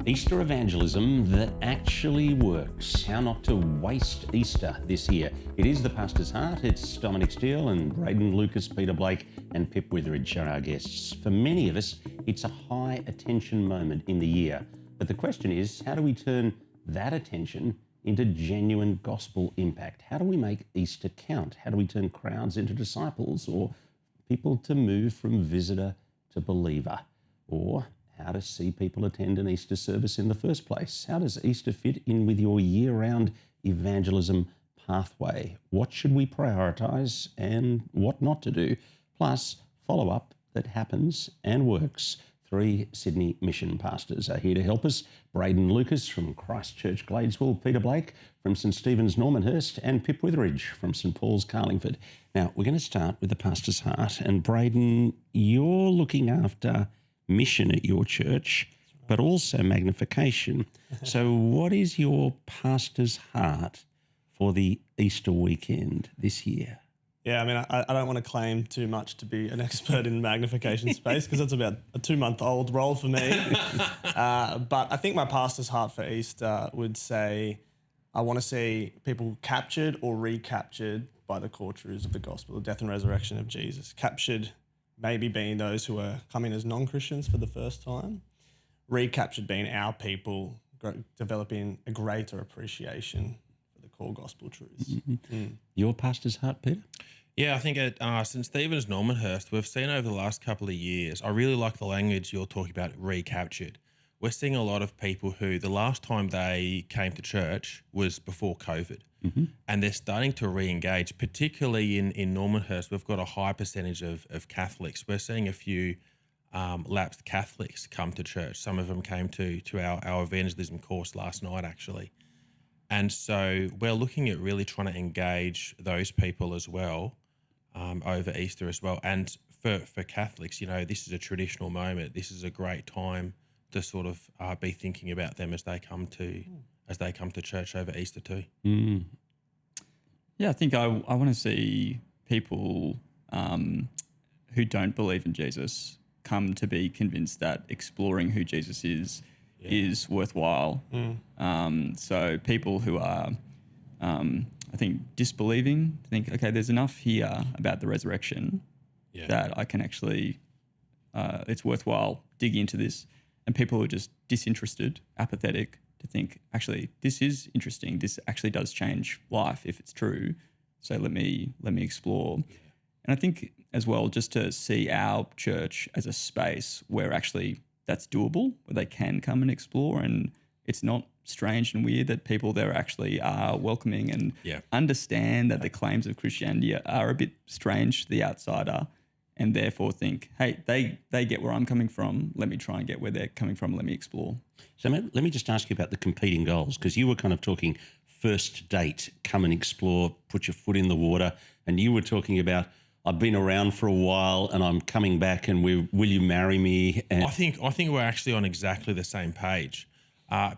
Easter evangelism that actually works. How not to waste Easter this year. It is the Pastor's Heart. It's Dominic Steele and Brayden, Lucas, Peter Blake and Pip Witheridge are our guests. For many of us, it's a high attention moment in the year. But the question is, how do we turn that attention into genuine gospel impact? How do we make Easter count? How do we turn crowds into disciples or people to move from visitor to believer? Or how to see people attend an Easter service in the first place? How does Easter fit in with your year-round evangelism pathway? What should we prioritise and what not to do? Plus, follow-up that happens and works. 3 Sydney mission pastors are here to help us. Brayden Lucas from Christchurch Gladesville, Peter Blake from St Stephen's Normanhurst and Pip Witheridge from St Paul's Carlingford. Now, we're going to start with the Pastor's Heart. And Brayden, you're looking after mission at your church, but also magnification. So what is your pastor's heart for the Easter weekend this year? Yeah, I mean, I don't want to claim too much to be an expert in magnification space because that's about a 2-month-old role for me. But I think my pastor's heart for Easter would say I want to see people captured or recaptured by the core truths of the gospel, the death and resurrection of Jesus. Captured maybe being those who are coming as non-Christians for the first time. Recaptured being our people developing a greater appreciation for the core gospel truths. Your pastor's heart, Peter? Yeah, I think at St Stephen's Normanhurst, we've seen over the last couple of years, I really like the language you're talking about, recaptured. We're seeing a lot of people who the last time they came to church was before COVID. And they're starting to re-engage, particularly in Normanhurst. We've got a high percentage of Catholics. We're seeing a few lapsed Catholics come to church. Some of them came to our evangelism course last night, actually. And so we're looking at really trying to engage those people as well over Easter as well. And for Catholics, you know, this is a traditional moment. This is a great time to sort of be thinking about them as they come to church over Easter too. Yeah, I think I want to see people who don't believe in Jesus come to be convinced that exploring who Jesus is worthwhile. So people who are, I think, disbelieving, think, okay, there's enough here about the resurrection that I can actually, it's worthwhile digging into this. And people who are just disinterested, apathetic, to think, actually, this is interesting. This actually does change life if it's true. So let me explore. And I think as well, just to see our church as a space where actually that's doable, where they can come and explore, and it's not strange and weird that people there actually are welcoming and understand that the claims of Christianity are a bit strange to the outsider, and therefore think, hey, they get where I'm coming from. Let me try and get where they're coming from. Let me explore. So let me just ask you about the competing goals, because you were kind of talking first date, come and explore, put your foot in the water, and you were talking about, I've been around for a while and I'm coming back and will you marry me? And I think we're actually on exactly the same page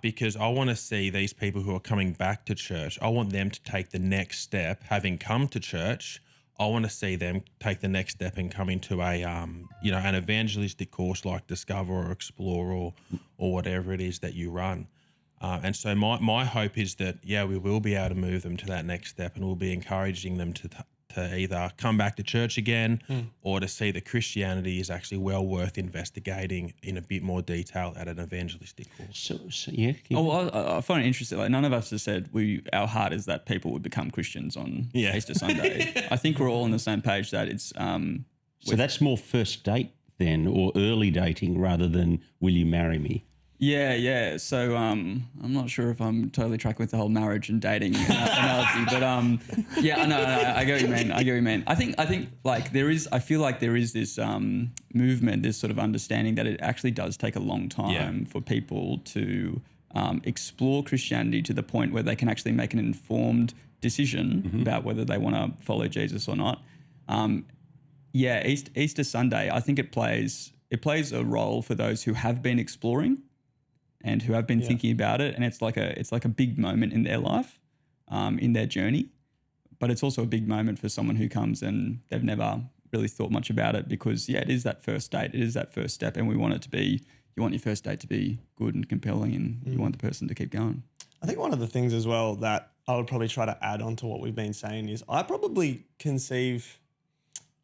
because I want to see these people who are coming back to church. I want them to take the next step, having come to church. I want to see them take the next step and come into a, an evangelistic course like Discover or Explore or whatever it is that you run. And so my hope is that, we will be able to move them to that next step, and we'll be encouraging them to either come back to church again or to see that Christianity is actually well worth investigating in a bit more detail at an evangelistic course. I find it interesting. Like, none of us has said our heart is that people would become Christians on Easter Sunday. I think we're all on the same page that it's... so that's more first date then, or early dating rather than will you marry me? Yeah. So I'm not sure if I'm totally tracking with the whole marriage and dating analogy, but I get what you mean. I think like I feel like there is this movement, this sort of understanding that it actually does take a long time for people to explore Christianity to the point where they can actually make an informed decision about whether they want to follow Jesus or not. Easter Sunday, I think it plays a role for those who have been exploring and who have been thinking about it, and it's like a big moment in their life, in their journey. But it's also a big moment for someone who comes and they've never really thought much about it, because it is that first date, it is that first step, and we want it to be you want your first date to be good and compelling, and you want the person to keep going. I think one of the things as well that I would probably try to add on to what we've been saying is I probably conceive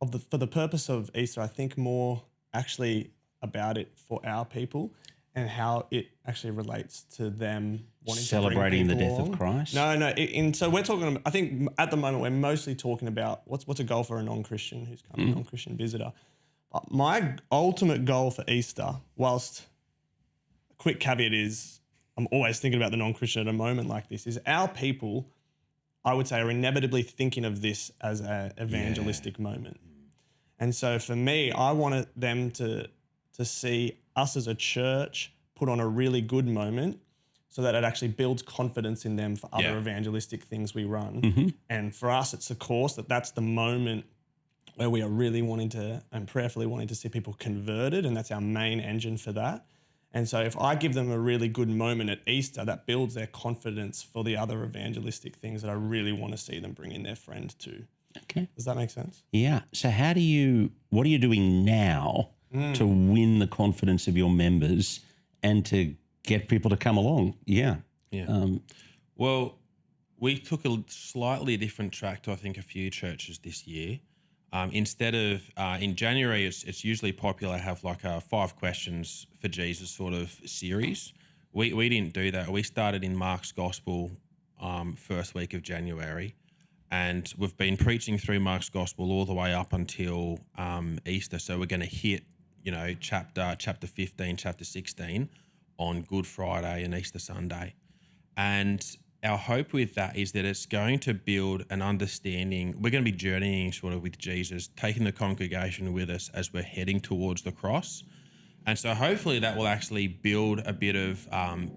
of for the purpose of Easter, I think more actually about it for our people and how it actually relates to them wanting Celebrating to the bring death people of along. Christ? No. So we're talking, I think at the moment we're mostly talking about what's a goal for a non-Christian who's coming, a non-Christian visitor. But my ultimate goal for Easter, whilst a quick caveat is I'm always thinking about the non-Christian at a moment like this, is our people, I would say, are inevitably thinking of this as an evangelistic moment. And so for me, I wanted them to see us as a church put on a really good moment so that it actually builds confidence in them for other evangelistic things we run. And for us, it's of course that's the moment where we are really wanting to and prayerfully wanting to see people converted, and that's our main engine for that. And so if I give them a really good moment at Easter, that builds their confidence for the other evangelistic things that I really want to see them bring in their friend to. Okay. Does that make sense? Yeah. So what are you doing now to win the confidence of your members and to get people to come along? Yeah. Yeah. Well, we took a slightly different track to, I think, a few churches this year. Instead of in January, it's usually popular to have like a 5 questions for Jesus sort of series. We didn't do that. We started in Mark's Gospel first week of January, and we've been preaching through Mark's Gospel all the way up until Easter. So we're going to hit, chapter 15, chapter 16 on Good Friday and Easter Sunday. And our hope with that is that it's going to build an understanding. We're going to be journeying sort of with Jesus, taking the congregation with us as we're heading towards the cross. And so hopefully that will actually build a bit of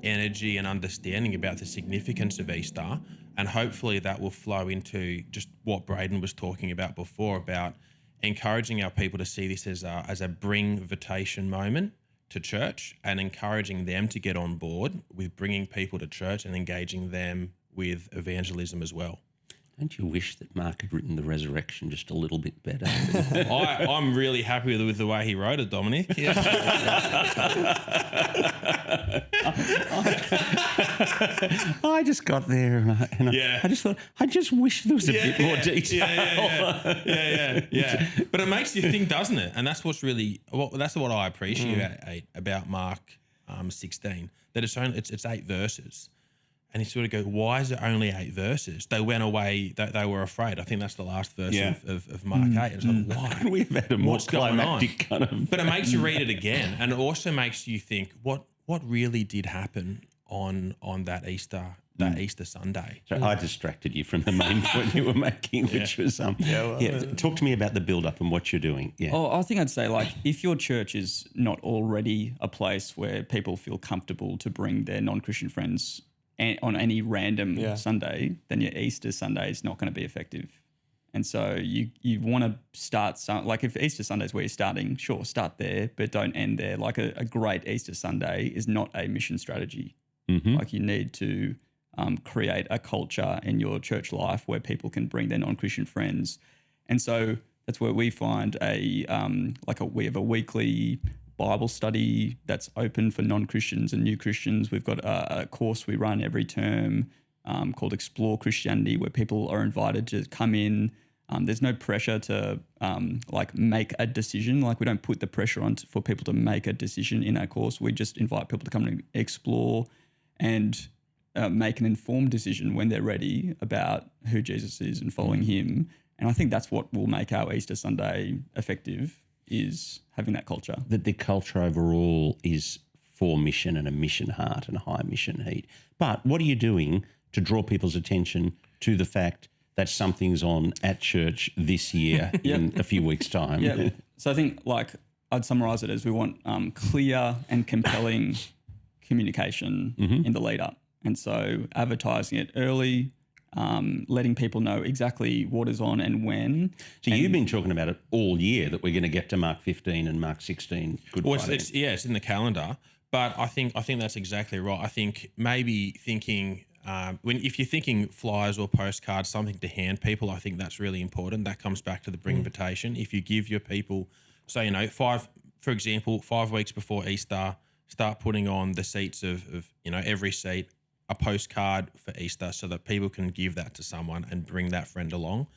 energy and understanding about the significance of Easter. And hopefully that will flow into just what Brayden was talking about before, about encouraging our people to see this as a bring-vitation moment to church, and encouraging them to get on board with bringing people to church and engaging them with evangelism as well. Don't you wish that Mark had written the resurrection just a little bit better? I'm really happy with the way he wrote it, Dominic. Yeah. I just got there and I just thought, I just wish there was a bit more detail. Yeah. But it makes you think, doesn't it? And that's what's really, that's what I appreciate about Mark 16, that it's 8 verses. And you sort of go, why is it only 8 verses? They went away, they were afraid. I think that's the last verse of Mark 8. It's like, why? We've had a more climactic kind of... But it makes you read it again. And it also makes you think, what really did happen on that Easter Sunday? So I distracted you from the main point you were making, which was... talk to me about the build-up and what you're doing. Yeah. Oh, I think I'd say, like, if your church is not already a place where people feel comfortable to bring their non-Christian friends on any random Sunday, then your Easter Sunday is not going to be effective. And so you want to start like if Easter Sunday is where you're starting, sure, start there, but don't end there. Like a great Easter Sunday is not a mission strategy. Like you need to create a culture in your church life where people can bring their non-Christian friends. And so that's where we find we have a weekly Bible study that's open for non-Christians and new Christians. We've got a course we run every term called Explore Christianity, where people are invited to come in. There's no pressure to make a decision. Like, we don't put the pressure on for people to make a decision in our course. We just invite people to come and explore and make an informed decision when they're ready about who Jesus is and following him. And I think that's what will make our Easter Sunday effective, is having that culture. That the culture overall is for mission and a mission heart and a high mission heat. But what are you doing to draw people's attention to the fact that something's on at church this year in a few weeks' time? Yeah. So I think, like, I'd summarise it as we want clear and compelling communication in the lead up. And so advertising it early, letting people know exactly what is on and when. So you've been talking about it all year, that we're going to get to Mark 15 and Mark 16. Good Friday. It's in the calendar, but I think that's exactly right. I think maybe thinking if you're thinking flyers or postcards, something to hand people, I think that's really important. That comes back to the bring invitation. If you give your people, so 5 weeks before Easter, start putting on the seats of every seat a postcard for Easter so that people can give that to someone and bring that friend along.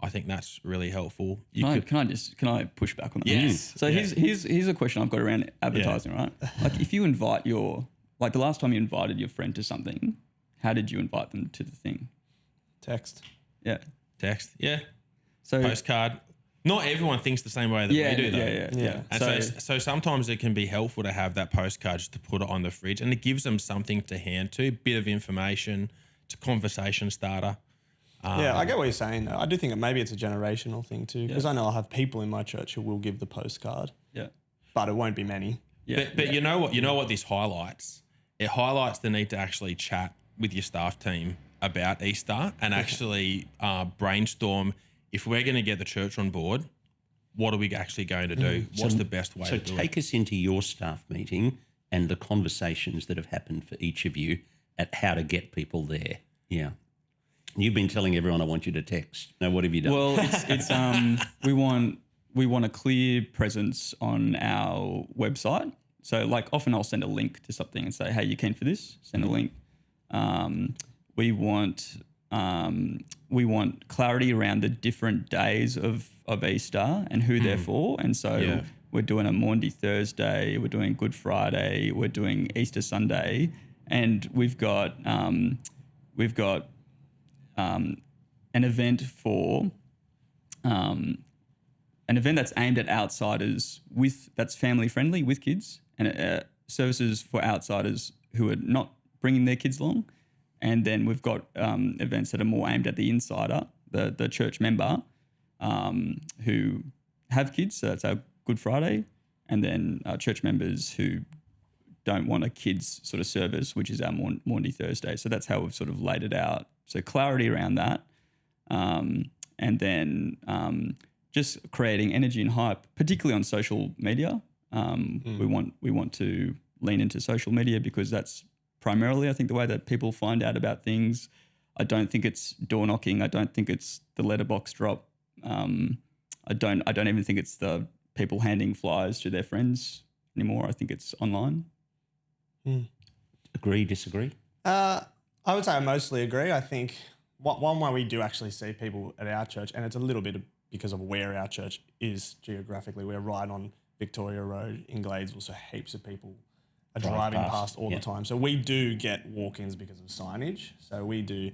I think that's really helpful. Can I push back on that? Yes. So here's a question I've got around advertising, right? Like if you invite the last time you invited your friend to something, how did you invite them to the thing? Text. Yeah. Text. Yeah. So Postcard. Not everyone thinks the same way that we do, though. Yeah. And so sometimes it can be helpful to have that postcard just to put it on the fridge, and it gives them something to hand to, bit of information. It's a conversation starter. Yeah, I get what you're saying, though. I do think maybe it's a generational thing too, because I know I'll have people in my church who will give the postcard. Yeah. But it won't be many. Yeah. But you know what? You know what this highlights? It highlights the need to actually chat with your staff team about Easter and actually brainstorm. If we're going to get the church on board, what are we actually going to do? What's the best way to do it? So take us into your staff meeting and the conversations that have happened for each of you at how to get people there. Yeah. You've been telling everyone I want you to text. Now, what have you done? Well, it's we want a clear presence on our website. So like often I'll send a link to something and say, hey, you keen for this? Send a link. We want clarity around the different days of Easter and who they're for. And so we're doing a Maundy Thursday, we're doing Good Friday, we're doing Easter Sunday, and we've got an event an event that's aimed at outsiders that's family friendly with kids, and services for outsiders who are not bringing their kids along. And then we've got events that are more aimed at the insider, the church member who have kids. So that's our Good Friday. And then church members who don't want a kids sort of service, which is our Maundy Thursday. So that's how we've sort of laid it out. So clarity around that. And then just creating energy and hype, particularly on social media. We want to lean into social media because that's primarily, I think, the way that people find out about things. I don't think it's door knocking. I don't think it's the letterbox drop. I don't even think it's the people handing flyers to their friends anymore. I think it's online. Agree, disagree? I would say I mostly agree. I think one way we do actually see people at our church, and it's a little bit because of where our church is geographically. We're right on Victoria Road in Gladesville, so heaps of people are driving past all the time. So we do get walk-ins because of signage. So we do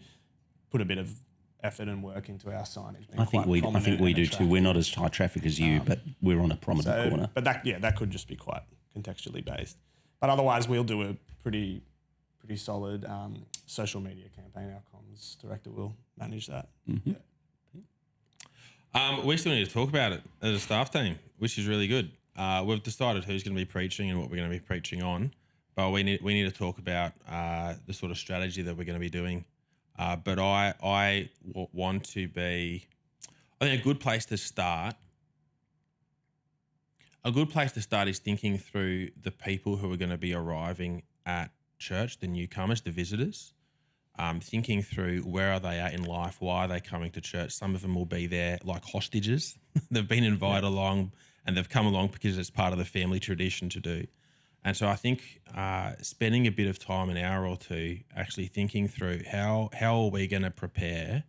put a bit of effort and work into our signage. I think we do too. We're not as high traffic as you, but we're on a prominent corner. But that could just be quite contextually based. But otherwise, we'll do a pretty solid social media campaign. Our comms director will manage that. Mm-hmm. We still need to talk about it as a staff team, which is really good. We've decided who's going to be preaching and what we're going to be preaching on, but we need to talk about the sort of strategy that we're going to be doing. But I want to be, I think a good place to start is thinking through the people who are going to be arriving at church, the newcomers, the visitors. Thinking through where are they at in life, why are they coming to church. Some of them will be there like hostages. They've been invited along and they've come along because it's part of the family tradition to do. And so I think spending a bit of time, an hour or two, actually thinking through how are we going to prepare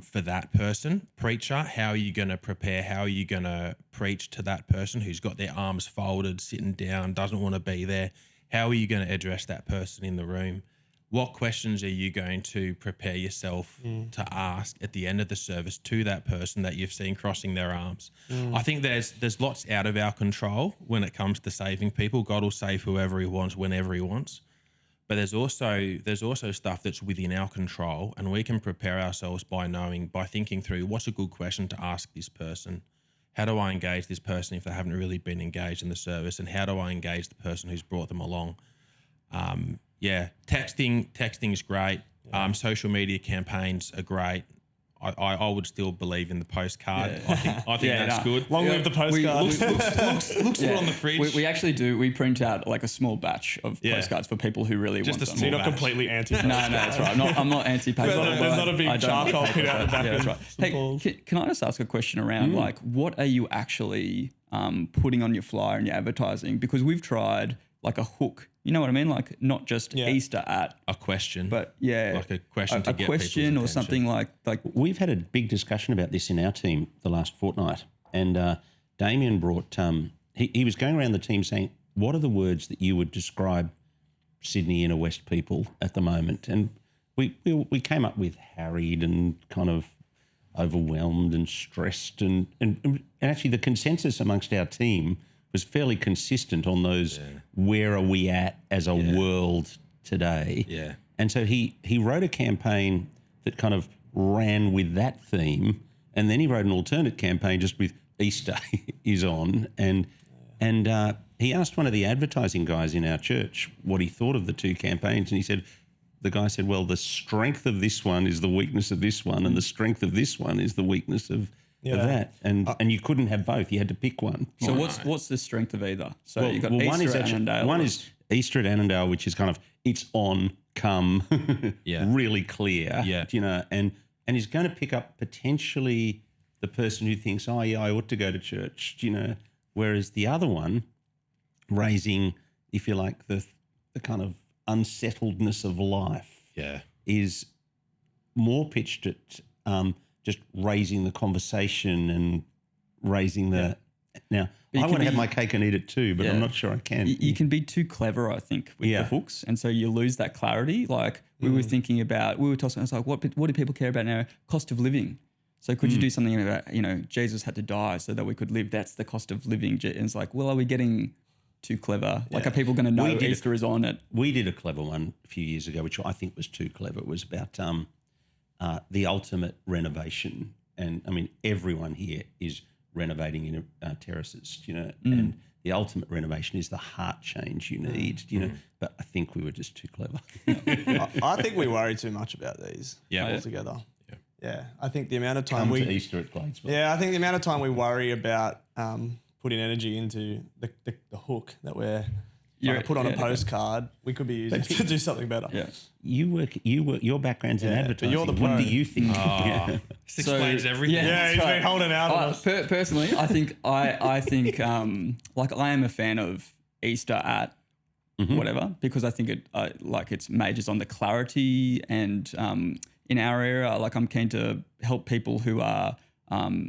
for that person. Preacher, how are you going to prepare? How are you going to preach to that person who's got their arms folded, sitting down, doesn't want to be there? How are you going to address that person in the room? What questions are you going to prepare yourself to ask at the end of the service to that person that you've seen crossing their arms? I think there's lots out of our control when it comes to saving people. God will save whoever he wants, whenever he wants. But there's also stuff that's within our control, and we can prepare ourselves by thinking through what's a good question to ask this person. How do I engage this person if they haven't really been engaged in the service? And how do I engage the person who's brought them along? Texting is great. Social media campaigns are great. I would still believe in the postcard. I think that's good. Long live the postcard. Looks good on the fridge. We actually do. We print out like a small batch of postcards for people who really want them. So you're not completely anti. No, that's right. I'm not anti-postcard. There's not a big charcoal pit out the back. That's right. Hey, can I just ask a question around like what are you actually putting on your flyer and your advertising? Because we've tried like a hook. You know what I mean? Like not just Easter at, A question. but like a question to a get question people's or something attention. like. We've had a big discussion about this in our team the last fortnight, and Damien brought. He was going around the team saying, "What are the words that you would describe Sydney inner west people at the moment?" And we came up with harried and kind of overwhelmed and stressed, and actually the consensus amongst our team was fairly consistent on those. Where are we at as a world today? Yeah. And so he wrote a campaign that kind of ran with that theme, and then he wrote an alternate campaign just with Easter is on, and he asked one of the advertising guys in our church what he thought of the two campaigns, and the guy said, well, the strength of this one is the weakness of this one, and the strength of this one is the weakness of that, and you couldn't have both. You had to pick one. So what's the strength of either? So you've got Easter one is at Annandale. One is Easter at Annandale, which is kind of it's on, come, really clear, you know, and he's going to pick up potentially the person who thinks, oh yeah, I ought to go to church, you know, whereas the other one, raising, if you like, the kind of unsettledness of life, is more pitched at just raising the conversation and raising the. Now, I want to have my cake and eat it too, but I'm not sure I can. You can be too clever, I think, with the hooks, and so you lose that clarity. Like we were thinking about, we were talking. I was like, what do people care about now? Cost of living. So could you do something about, you know, Jesus had to die so that we could live? That's the cost of living. And it's like, well, are we getting too clever? Like, are people going to know Easter is on it? We did a clever one a few years ago, which I think was too clever. It was about the ultimate renovation. And I mean, everyone here is renovating in terraces, you know, and the ultimate renovation is the heart change you need, you know, but I think we were just too clever. I think we worry too much about these altogether. Yeah, I think the amount of time to Easter at Gladesville. Yeah, I think the amount of time we worry about putting energy into the hook that we're trying to put on a postcard, we could be using to do something better. Yeah. You work. Your background's in advertising. But you're the pro. What do you think? This explains everything. Yeah, he's been holding out on us. Personally, I think like I am a fan of Easter at whatever, because I think it it's majors on the clarity and in our area, like I'm keen to help people who are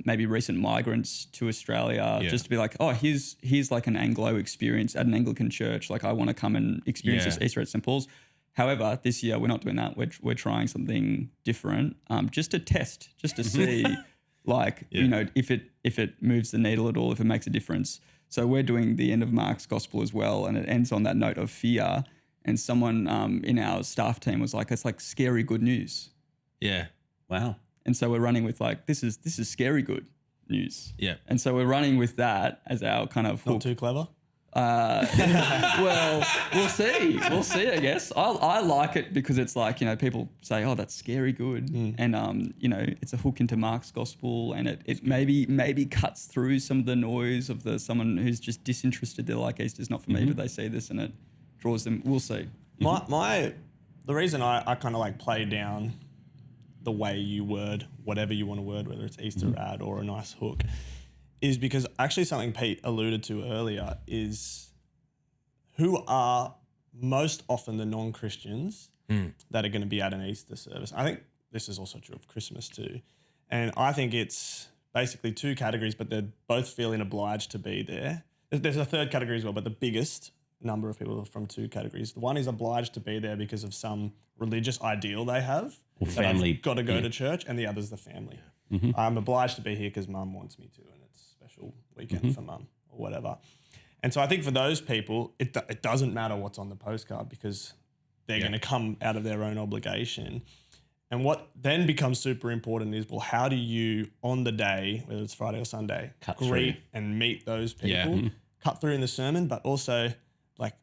maybe recent migrants to Australia, just to be like, oh, here's like an Anglo experience at an Anglican church. Like I want to come and experience this Easter at St. Paul's. However, this year we're not doing that. We're trying something different, just to test, just to see, you know, if it moves the needle at all, if it makes a difference. So we're doing the end of Mark's Gospel as well, and it ends on that note of fear. And someone in our staff team was like, it's like scary good news. Yeah. Wow. And so we're running with like, this is scary good news. Yeah. And so we're running with that as our kind of hook. Not too clever. Well, we'll see. We'll see, I guess. I like it because it's like, you know, people say, oh, that's scary good. And, you know, it's a hook into Mark's Gospel, and it maybe cuts through some of the noise of someone who's just disinterested. They're like, Easter's not for me, but they see this and it draws them. We'll see. The reason I kind of like play down the way you word whatever you want to word, whether it's Easter ad or a nice hook, is because actually something Pete alluded to earlier is who are most often the non-Christians that are going to be at an Easter service. I think this is also true of Christmas too. And I think it's basically two categories, but they're both feeling obliged to be there. There's a third category as well, but the biggest number of people are from two categories. The one is obliged to be there because of some religious ideal they have. Or family. Got to go to church, and the other's the family. I'm obliged to be here because mum wants me to, and it's a special weekend for mum or whatever. And so I think for those people, it doesn't matter what's on the postcard because they're going to come out of their own obligation. And what then becomes super important is, well, how do you, on the day, whether it's Friday or Sunday, greet and meet those people, cut through in the sermon, but also like,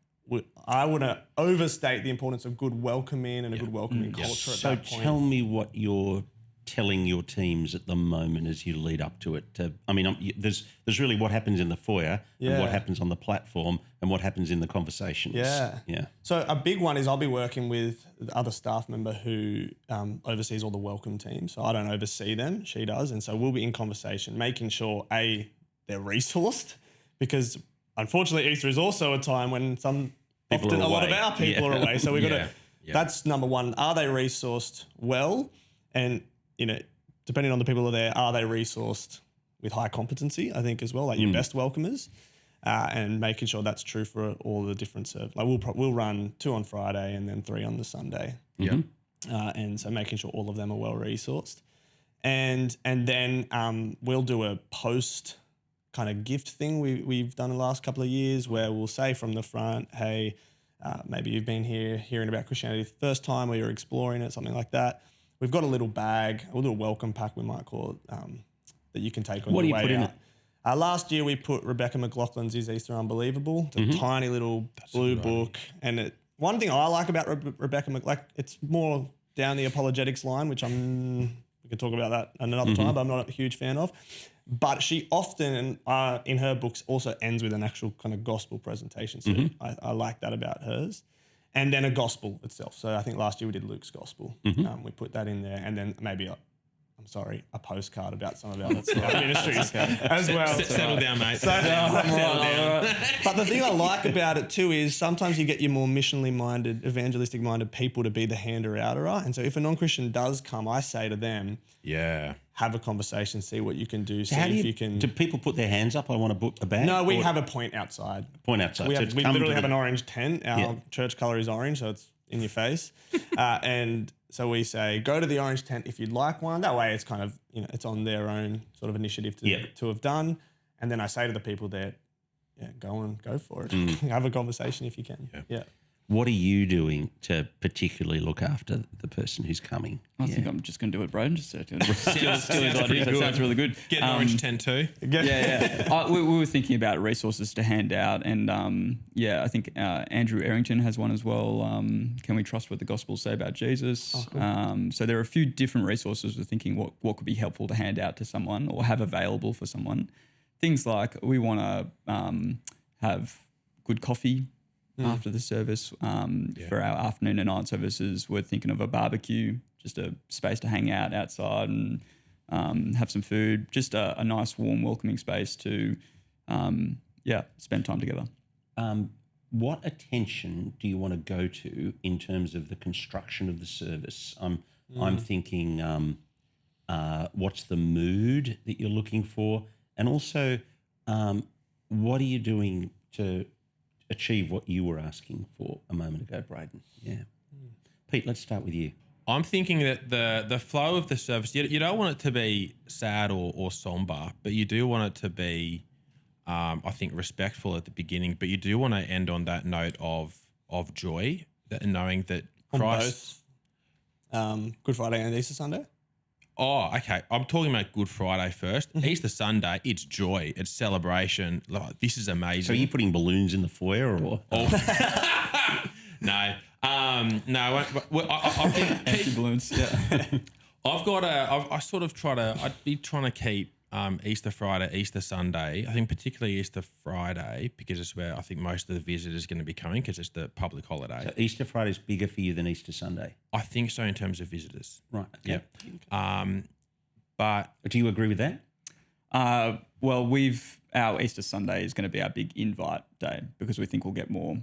I want to overstate the importance of good welcoming and a good welcoming culture at that point. So tell me what you're telling your teams at the moment as you lead up to it. There's really what happens in the foyer and what happens on the platform and what happens in the conversations. Yeah. So a big one is I'll be working with the other staff member who oversees all the welcome teams. So I don't oversee them, she does. And so we'll be in conversation, making sure, A, they're resourced, because unfortunately Easter is also a time when some People often are a lot of away. our people Yeah. are away. So we got to. Yeah. That's number one. Are they resourced well? And depending on the people that are there, are they resourced with high competency? I think as well, like your best welcomers, and making sure that's true for all the different serve. Like we'll run 2 on Friday and then 3 on the Sunday. Yeah. And so making sure all of them are well resourced, and then we'll do a post kind of gift thing we've done the last couple of years where we'll say from the front, hey, maybe you've been here hearing about Christianity the first time or you're exploring it, something like that. We've got a little bag, a little welcome pack we might call it, that you can take on What do your you way put in out. Last year we put Rebecca McLaughlin's Is Easter Unbelievable? It's a tiny little blue book. And one thing I like about Rebecca McLaughlin, it's more down the apologetics line, which we could talk about that another time, but I'm not a huge fan of. But she often, in her books, also ends with an actual kind of gospel presentation. So I like that about hers. And then a gospel itself. So I think last year we did Luke's gospel. We put that in there, and then maybe a postcard about some of our ministries as well. Settle down, mate. Settle down. But the thing I like about it too is sometimes you get your more missionally minded, evangelistic minded people to be the hander-outerer. And so if a non-Christian does come, I say to them, have a conversation, see what you can do, see if you can. Do people put their hands up? I want to book a bag. No, we have a point outside. Point outside. We So literally have an orange tent. Our church colour is orange, so it's in your face. And so we say, go to the orange tent if you'd like one. That way it's kind of, it's on their own sort of initiative to have done. And then I say to the people there, go for it. Have a conversation if you can. Yeah. What are you doing to particularly look after the person who's coming? I think I'm just going to do what Brayden just said. Steal his ideas. That sounds really good. Get an orange tent too. We were thinking about resources to hand out, and I think Andrew Errington has one as well. Can we trust what the Gospels say about Jesus? Oh, cool. So there are a few different resources. We're thinking what could be helpful to hand out to someone or have available for someone. Things like we want to have good coffee after the service. For our afternoon and night services, we're thinking of a barbecue, just a space to hang out outside and have some food, just a nice, warm, welcoming space to, spend time together. What attention do you want to go to in terms of the construction of the service? I'm thinking, what's the mood that you're looking for? And also, what are you doing to achieve what you were asking for a moment ago, Brayden? Yeah. Pete, let's start with you. I'm thinking that the flow of the service, you don't want it to be sad or somber, but you do want it to be, I think, respectful at the beginning, but you do want to end on that note of joy, that knowing that Christ... both Good Friday and Easter Sunday? Oh, okay. I'm talking about Good Friday first. Easter Sunday, it's joy, it's celebration. Like, this is amazing. So are you putting balloons in the foyer or? No. No. I think Empty balloons. Yeah. I'd be trying to keep Easter Friday, Easter Sunday. I think particularly Easter Friday because it's where I think most of the visitors are going to be coming because it's the public holiday. So Easter Friday is bigger for you than Easter Sunday? I think so in terms of visitors. Right. Okay. Yeah. But do you agree with that? Well, our Easter Sunday is going to be our big invite day because we think we'll get more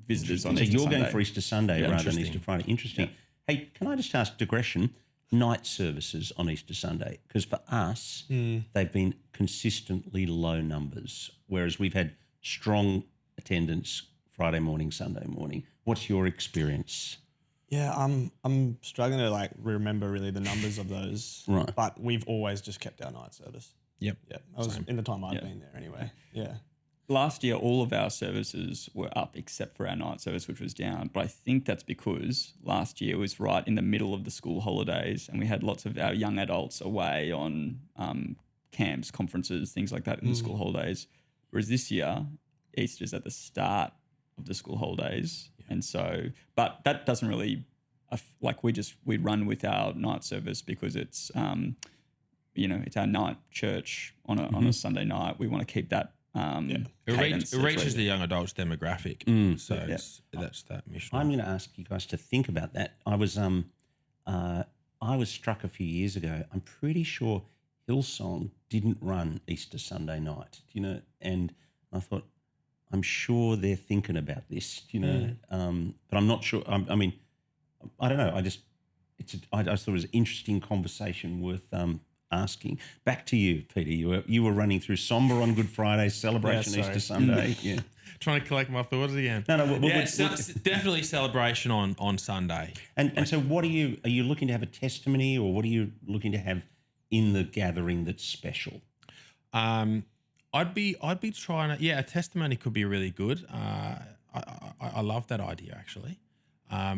visitors on Easter Sunday. So you're going for Easter Sunday rather than Easter Friday. Interesting. Yeah. Hey, can I just ask digression? Night services on Easter Sunday, because for us, they've been consistently low numbers, whereas we've had strong attendance Friday morning, Sunday morning. What's your experience? Yeah, I'm struggling to remember really the numbers of those. Right. But we've always just kept our night service. Yep. Yeah. I was in the time I've been there anyway. Yeah. Last year, all of our services were up except for our night service, which was down. But I think that's because last year was right in the middle of the school holidays and we had lots of our young adults away on camps, conferences, things like that in the school holidays. Whereas this year, Easter's at the start of the school holidays. Yeah. And so, but that doesn't really, we run with our night service because it's, it's our night church on a Sunday night. We want to keep that. It reaches the young adults demographic, so that's that mission. I'm going to ask you guys to think about that. I was struck a few years ago. I'm pretty sure Hillsong didn't run Easter Sunday night. And I thought, I'm sure they're thinking about this, but I'm not sure. I mean, I don't know. I just thought it was an interesting conversation worth asking. Back to you, Peter. You were running through somber on Good Friday, celebration Easter Sunday. Yeah, Trying to collect my thoughts again. No. Definitely celebration on Sunday. And so, what are you looking to have a testimony, or what are you looking to have in the gathering that's special? I'd be trying to, a testimony could be really good. I love that idea actually,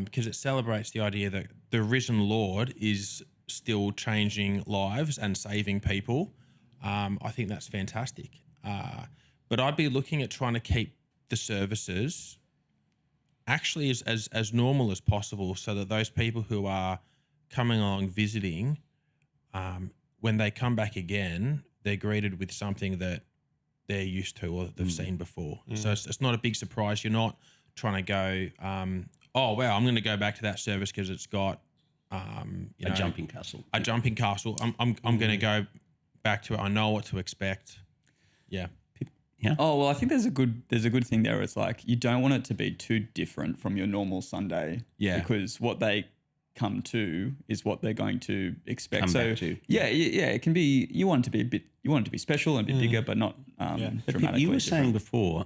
because it celebrates the idea that the risen Lord is still changing lives and saving people. I think that's fantastic. But I'd be looking at trying to keep the services actually as normal as possible, so that those people who are coming along visiting, when they come back again, they're greeted with something that they're used to or that they've seen before. So it's not a big surprise. You're not trying to go, oh, wow, I'm going to go back to that service because it's got a jumping castle. A jumping castle. I'm going to go back to it. I know what to expect. Yeah. Yeah. Oh, well, I think there's a good thing there. It's like you don't want it to be too different from your normal Sunday. Yeah. Because what they come to is what they're going to expect. Come back to. Yeah. It can be, you want it to be special and a bit bigger, but not dramatically You were different. saying before,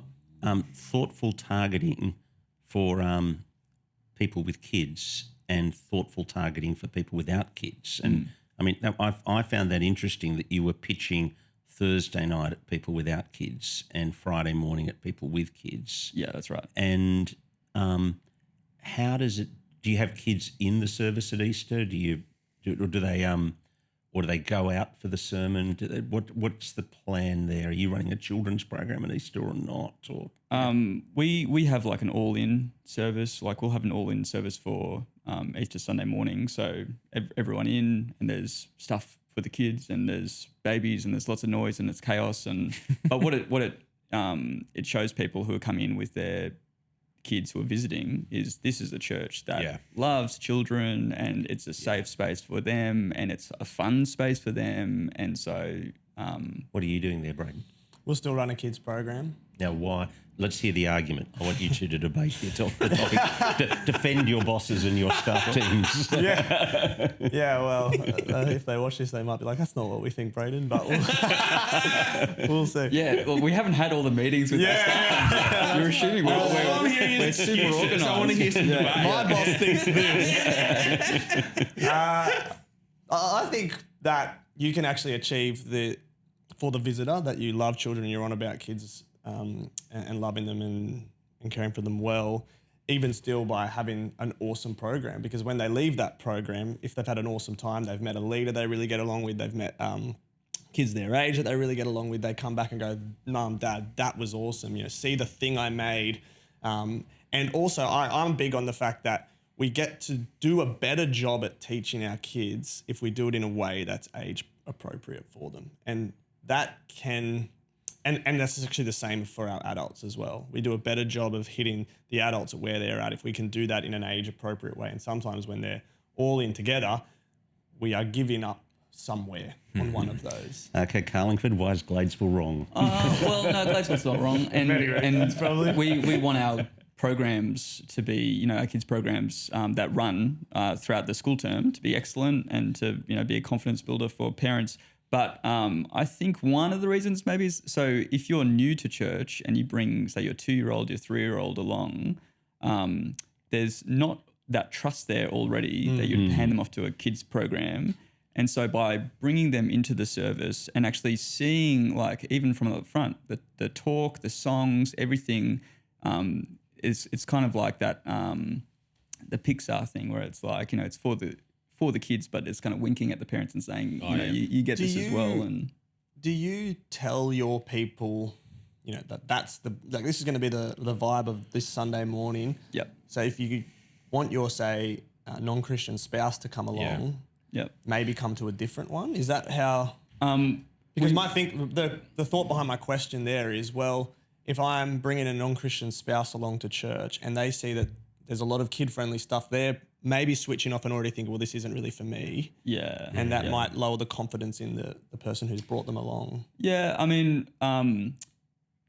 thoughtful targeting for people with kids and thoughtful targeting for people without kids. And I mean, I found that interesting that you were pitching Thursday night at people without kids and Friday morning at people with kids. Yeah, that's right. And how does it? Do you have kids in the service at Easter? Or do they go out for the sermon? What's the plan there? Are you running a children's program at Easter or not? Or we have like an all-in service. Like we'll have an all-in service for Easter Sunday morning. So everyone in, and there's stuff for the kids, and there's babies, and there's lots of noise, and it's chaos. And but what it shows people who are coming in with their kids who are visiting is this is a church that loves children, and it's a safe space for them, and it's a fun space for them. And so what are you doing there, Brayden? We'll still run a kids program. Now, why? Let's hear the argument. I want you two to debate the topic. Defend your bosses and your staff teams. Yeah, well, if they watch this, they might be like, that's not what we think, Brayden, but we'll see. Yeah, well, we haven't had all the meetings with that staff. You're assuming we're super organised. I want to hear some debate. My boss thinks this. I think that you can actually achieve for the visitor, that you love children and you're on about kids and loving them and caring for them well, even still by having an awesome program. Because when they leave that program, if they've had an awesome time, they've met a leader they really get along with, they've met kids their age that they really get along with, they come back and go, Mum, Dad, that was awesome. See the thing I made. And also I'm big on the fact that we get to do a better job at teaching our kids if we do it in a way that's age appropriate for them. And that can, and that's actually the same for our adults as well. We do a better job of hitting the adults at where they're at if we can do that in an age appropriate way. And sometimes when they're all in together, we are giving up somewhere on one of those. Okay, Carlingford, why is Gladesville wrong? Well, no, Gladesville's not wrong. And probably. We want our programs to be, our kids' programs that run throughout the school term to be excellent and to, be a confidence builder for parents. But I think one of the reasons maybe is, so if you're new to church and you bring, say, your 2-year-old, your 3-year-old along, there's not that trust there already that you'd hand them off to a kids program. And so by bringing them into the service and actually seeing, like, even from the front, the talk, the songs, everything, it's kind of like that, the Pixar thing where it's like, it's for the kids, but it's kind of winking at the parents and saying, you get this as well. And do you tell your people, that's this is going to be the vibe of this Sunday morning? Yep. So if you want your, say, non-Christian spouse to come along, maybe come to a different one. Is that how? Because the thought behind my question there is, well, if I'm bringing a non-Christian spouse along to church and they see that there's a lot of kid-friendly stuff there, maybe switching off and already thinking, well, this isn't really for me. Yeah. And that might lower the confidence in the person who's brought them along. Yeah, I mean,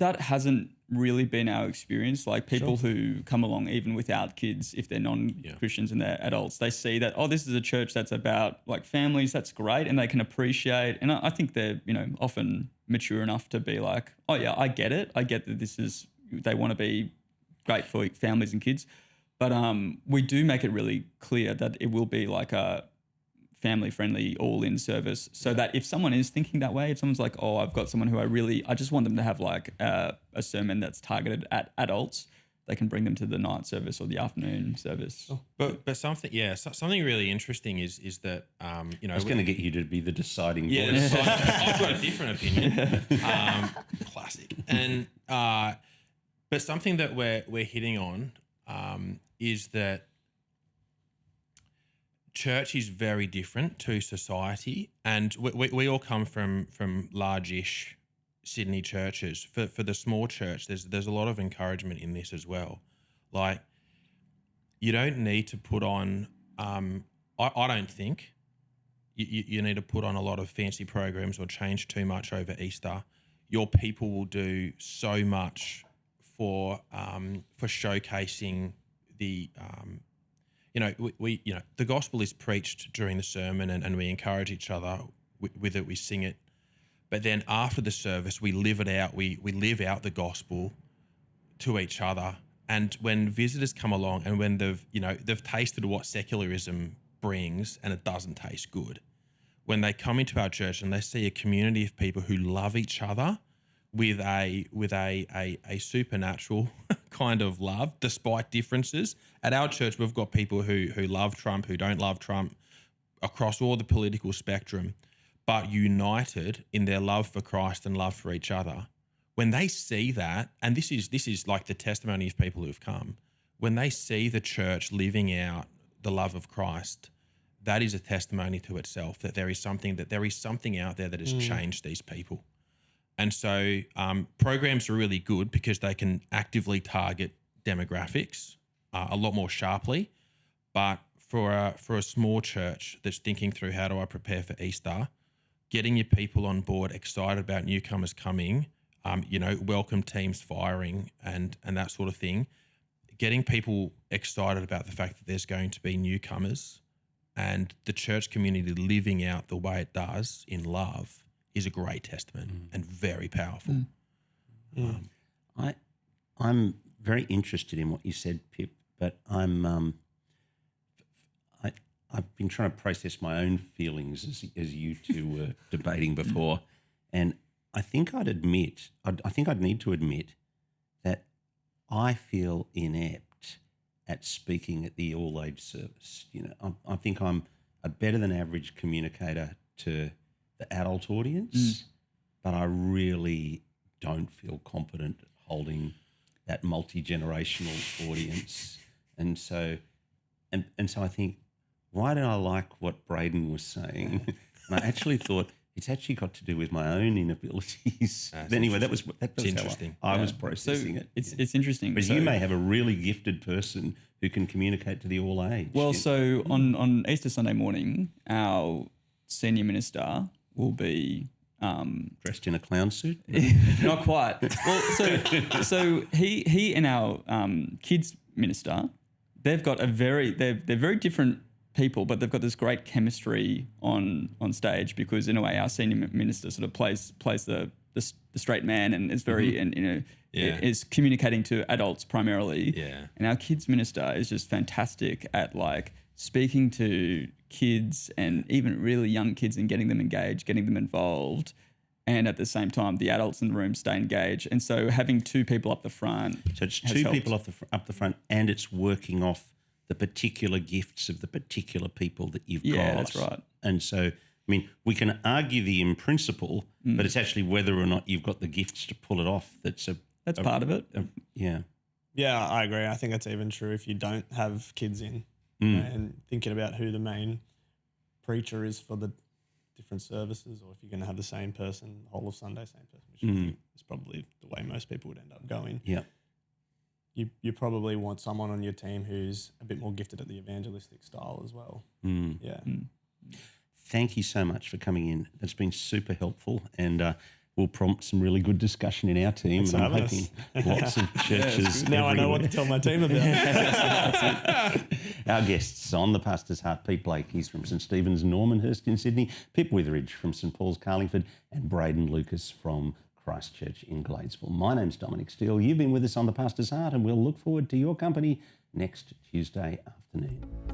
that hasn't really been our experience. Like people who come along even without kids, if they're non-Christians and they're adults, they see that, oh, this is a church that's about like families. That's great. And they can appreciate. And I think they're, often mature enough to be like, oh yeah, I get it. I get that they want to be great for families and kids. But we do make it really clear that it will be like a family-friendly, all-in service, so that if someone is thinking that way, if someone's like, oh, I've got someone who I just want them to have like a sermon that's targeted at adults, they can bring them to the night service or the afternoon service. But something really interesting is that I was going to get you to be the deciding voice. I've got a different opinion. Classic. And but something that we're hitting on is that church is very different to society, and we all come from large-ish Sydney churches. For the small church, there's a lot of encouragement in this as well. Like, you don't need to put on. I don't think you need to put on a lot of fancy programs or change too much over Easter. Your people will do so much for showcasing the. The gospel is preached during the sermon, and we encourage each other with it. We sing it, but then after the service, we live it out. We live out the gospel to each other. And when visitors come along, and when they've tasted what secularism brings, and it doesn't taste good, when they come into our church and they see a community of people who love each other with a supernatural kind of love, despite differences. At our church, we've got people who love Trump, who don't love Trump, across all the political spectrum, but united in their love for Christ and love for each other. When they see that, and this is like the testimony of people who've come, when they see the church living out the love of Christ, that is a testimony to itself, that there is something out there that has changed these people. And so programs are really good because they can actively target demographics a lot more sharply. But for a small church that's thinking through, how do I prepare for Easter, getting your people on board, excited about newcomers coming, welcome teams firing and that sort of thing, getting people excited about the fact that there's going to be newcomers and the church community living out the way it does in love is a great testament and very powerful. I'm very interested in what you said, Pip, but I've been trying to process my own feelings as you two were debating before, and I think I'd need to admit that I feel inept at speaking at the all-age service. I think I'm a better than average communicator to the adult audience, but I really don't feel competent holding that multi-generational audience. And so I think, why did I like what Brayden was saying? And I actually thought it's actually got to do with my own inabilities. Anyway, that was interesting. How I was processing it. It's interesting. But you may have a really gifted person who can communicate to the all age. Well, so on Easter Sunday morning, our senior minister will be dressed in a clown suit. Not quite. Well, so he and our kids minister, they've got they're very different people, but they've got this great chemistry on stage because in a way our senior minister sort of plays the straight man and is very is communicating to adults primarily. Yeah. And our kids minister is just fantastic at like speaking to kids and even really young kids and getting them engaged, getting them involved. And at the same time, the adults in the room stay engaged. And so having two people up the front. So it's two people up the front, and it's working off the particular gifts of the particular people that you've got. Yeah, that's right. And so, I mean, we can argue the in principle, but it's actually whether or not you've got the gifts to pull it off. That's part of it. Yeah, I agree. I think that's even true if you don't have kids in and thinking about who the main preacher is for the different services, or if you're going to have the same person the whole of Sunday, same person, which I think is probably the way most people would end up going. Yeah. You probably want someone on your team who's a bit more gifted at the evangelistic style as well. Yeah. Thank you so much for coming in. That's been super helpful. And will prompt some really good discussion in our team. And I'm hoping lots of churches. Now I know what to tell my team about. Our guests on The Pastor's Heart, Pete Blake, he's from St Stephen's Normanhurst in Sydney, Pip Witheridge from St Paul's Carlingford, and Brayden Lucas from Christchurch in Gladesville. My name's Dominic Steele. You've been with us on The Pastor's Heart, and we'll look forward to your company next Tuesday afternoon.